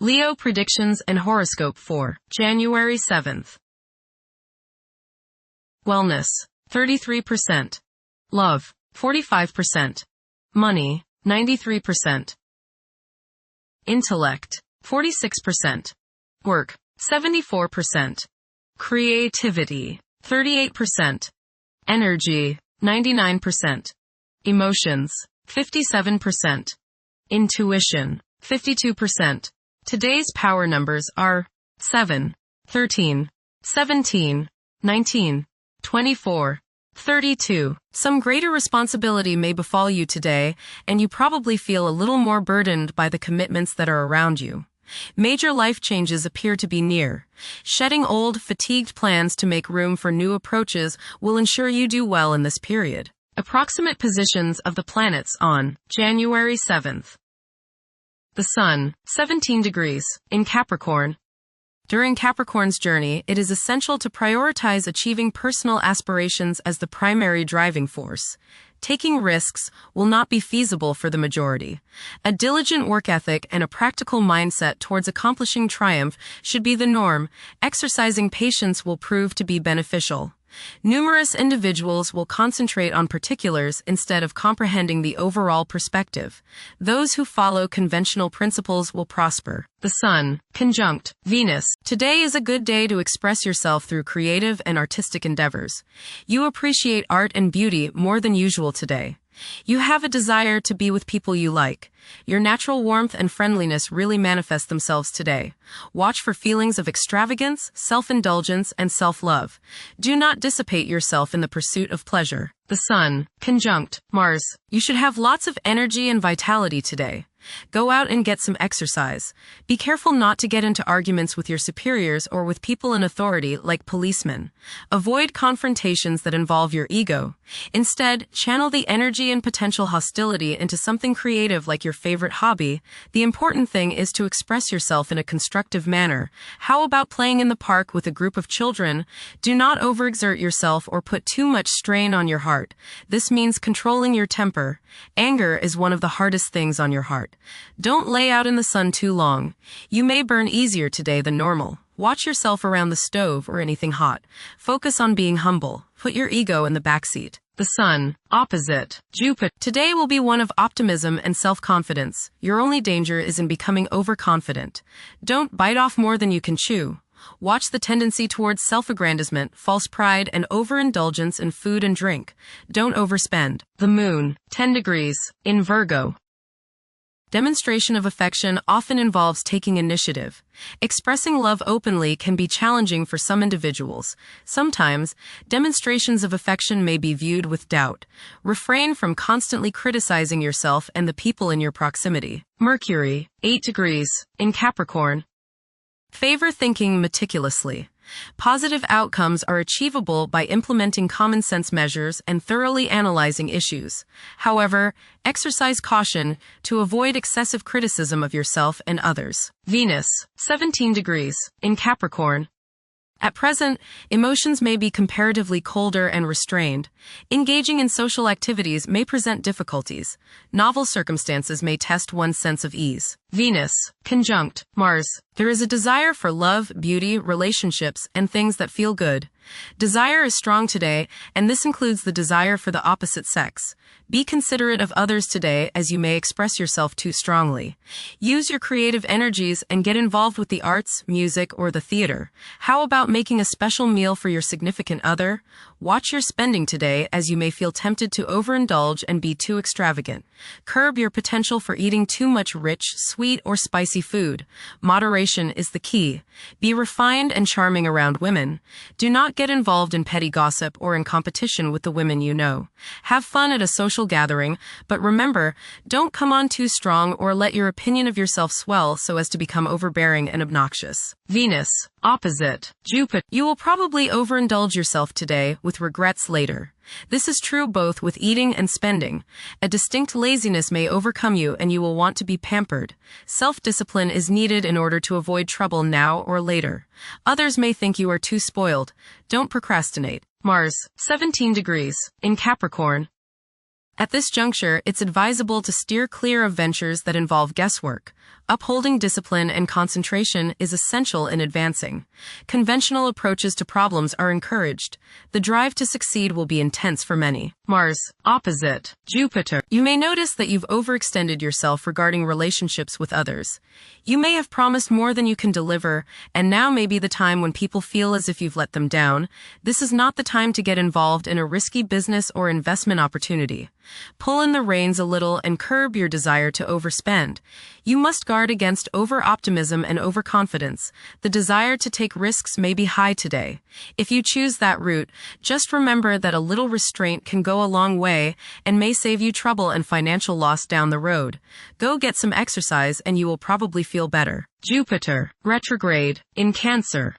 Leo predictions and horoscope for January 7th. Wellness, 33%. Love, 45%. Money, 93%. Intellect, 46%. Work, 74%. Creativity, 38%. Energy, 99%. Emotions, 57%. Intuition, 52%. Today's power numbers are 7, 13, 17, 19, 24, 32. Some greater responsibility may befall you today, and you probably feel a little more burdened by the commitments that are around you. Major life changes appear to be near. Shedding old, fatigued plans to make room for new approaches will ensure you do well in this period. Approximate positions of the planets on January 7th. The Sun, 17 degrees, in Capricorn. During Capricorn's journey, it is essential to prioritize achieving personal aspirations as the primary driving force. Taking risks will not be feasible for the majority. A diligent work ethic and a practical mindset towards accomplishing triumph should be the norm. Exercising patience will prove to be beneficial. Numerous individuals will concentrate on particulars instead of comprehending the overall perspective. Those who follow conventional principles will prosper. The Sun, conjunct Venus. Today is a good day to express yourself through creative and artistic endeavors. You appreciate art and beauty more than usual today. You have a desire to be with people you like. Your natural warmth and friendliness really manifest themselves today. Watch for feelings of extravagance, self-indulgence, and self-love. Do not dissipate yourself in the pursuit of pleasure. The Sun, conjunct Mars. You should have lots of energy and vitality today. Go out and get some exercise. Be careful not to get into arguments with your superiors or with people in authority like policemen. Avoid confrontations that involve your ego. Instead, channel the energy and potential hostility into something creative like your favorite hobby. The important thing is to express yourself in a constructive manner. How about playing in the park with a group of children? Do not overexert yourself or put too much strain on your heart. This means controlling your temper. Anger is one of the hardest things on your heart. Don't lay out in the sun too long. You may burn easier today than normal. Watch yourself around the stove or anything hot. Focus on being humble. Put your ego in the backseat. The Sun, opposite Jupiter. Today will be one of optimism and self-confidence. Your only danger is in becoming overconfident. Don't bite off more than you can chew. Watch the tendency towards self-aggrandizement, false pride, and overindulgence in food and drink. Don't overspend. The Moon, 10 degrees, in Virgo. Demonstration of affection often involves taking initiative. Expressing love openly can be challenging for some individuals. Sometimes, demonstrations of affection may be viewed with doubt. Refrain from constantly criticizing yourself and the people in your proximity. Mercury, 8 degrees, in Capricorn. Favor thinking meticulously. Positive outcomes are achievable by implementing common sense measures and thoroughly analyzing issues. However, exercise caution to avoid excessive criticism of yourself and others. Venus, 17 degrees, in Capricorn. At present, emotions may be comparatively colder and restrained. Engaging in social activities may present difficulties. Novel circumstances may test one's sense of ease. Venus, conjunct Mars. There is a desire for love, beauty, relationships, and things that feel good. Desire is strong today, and this includes the desire for the opposite sex. Be considerate of others today as you may express yourself too strongly. Use your creative energies and get involved with the arts, music, or the theater. How about making a special meal for your significant other? Watch your spending today as you may feel tempted to overindulge and be too extravagant. Curb your potential for eating too much rich, sweet, or spicy food. Moderation is the key. Be refined and charming around women. Do not get involved in petty gossip or in competition with the women you know. Have fun at a social gathering, but remember, don't come on too strong or let your opinion of yourself swell so as to become overbearing and obnoxious. Venus, opposite Jupiter. You will probably overindulge yourself today with regrets later. This is true both with eating and spending. A distinct laziness may overcome you and you will want to be pampered. Self-discipline is needed in order to avoid trouble now or later. Others may think you are too spoiled. Don't procrastinate. Mars, 17 degrees, in Capricorn. At this juncture, it's advisable to steer clear of ventures that involve guesswork. Upholding discipline and concentration is essential in advancing. Conventional approaches to problems are encouraged. The drive to succeed will be intense for many. Mars, opposite Jupiter. You may notice that you've overextended yourself regarding relationships with others. You may have promised more than you can deliver, and now may be the time when people feel as if you've let them down. This is not the time to get involved in a risky business or investment opportunity. Pull in the reins a little and curb your desire to overspend. You must guard against over-optimism and overconfidence. The desire to take risks may be high today. If you choose that route, just remember that a little restraint can go a long way and may save you trouble and financial loss down the road. Go get some exercise and you will probably feel better. Jupiter, retrograde, in Cancer.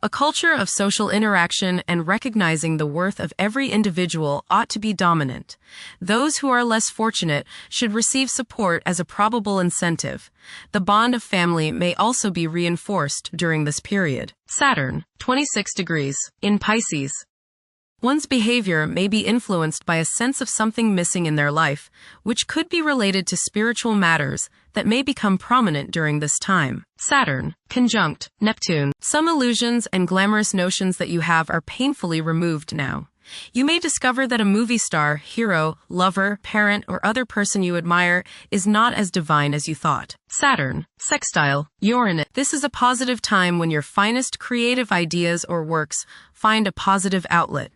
A culture of social interaction and recognizing the worth of every individual ought to be dominant. Those who are less fortunate should receive support as a probable incentive. The bond of family may also be reinforced during this period. Saturn, 26 degrees, in Pisces. One's behavior may be influenced by a sense of something missing in their life, which could be related to spiritual matters that may become prominent during this time. Saturn, conjunct Neptune. Some illusions and glamorous notions that you have are painfully removed now. You may discover that a movie star, hero, lover, parent, or other person you admire is not as divine as you thought. Saturn, sextile Uranus. This is a positive time when your finest creative ideas or works find a positive outlet.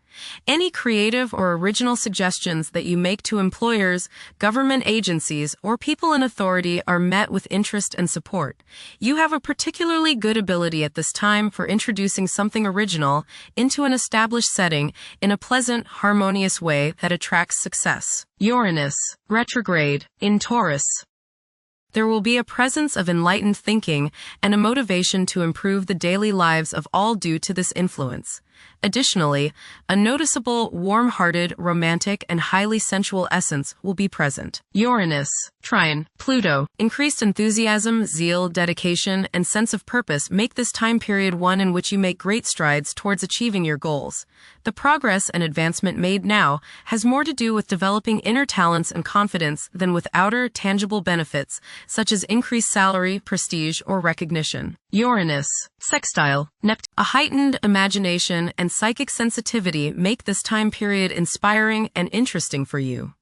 Any creative or original suggestions that you make to employers, government agencies, or people in authority are met with interest and support. You have a particularly good ability at this time for introducing something original into an established setting in a pleasant, harmonious way that attracts success. Uranus, retrograde, in Taurus. There will be a presence of enlightened thinking and a motivation to improve the daily lives of all due to this influence. Additionally, a noticeable, warm-hearted, romantic, and highly sensual essence will be present. Uranus, trine Pluto. Increased enthusiasm, zeal, dedication, and sense of purpose make this time period one in which you make great strides towards achieving your goals. The progress and advancement made now has more to do with developing inner talents and confidence than with outer, tangible benefits, such as increased salary, prestige, or recognition. Uranus, sextile Neptune. A heightened imagination and psychic sensitivity make this time period inspiring and interesting for you.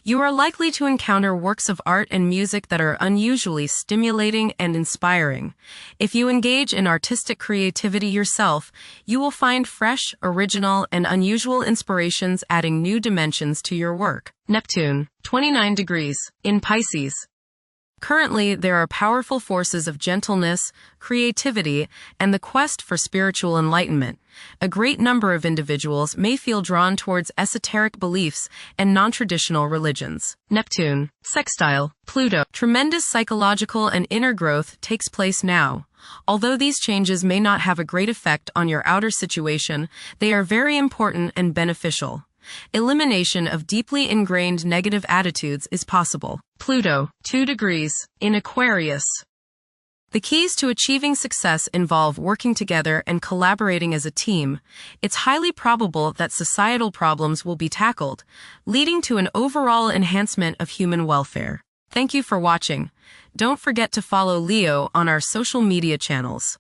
You are likely to encounter works of art and music that are unusually stimulating and inspiring. If you engage in artistic creativity yourself, you will find fresh, original, and unusual inspirations adding new dimensions to your work. Neptune, 29 degrees, in Pisces. Currently, there are powerful forces of gentleness, creativity, and the quest for spiritual enlightenment. A great number of individuals may feel drawn towards esoteric beliefs and non-traditional religions. Neptune, sextile Pluto. Tremendous psychological and inner growth takes place now. Although these changes may not have a great effect on your outer situation, they are very important and beneficial. Elimination of deeply ingrained negative attitudes is possible. Pluto, 2 degrees, in Aquarius. The keys to achieving success involve working together and collaborating as a team. It's highly probable that societal problems will be tackled, leading to an overall enhancement of human welfare. Thank you for watching. Don't forget to follow Leo on our social media channels.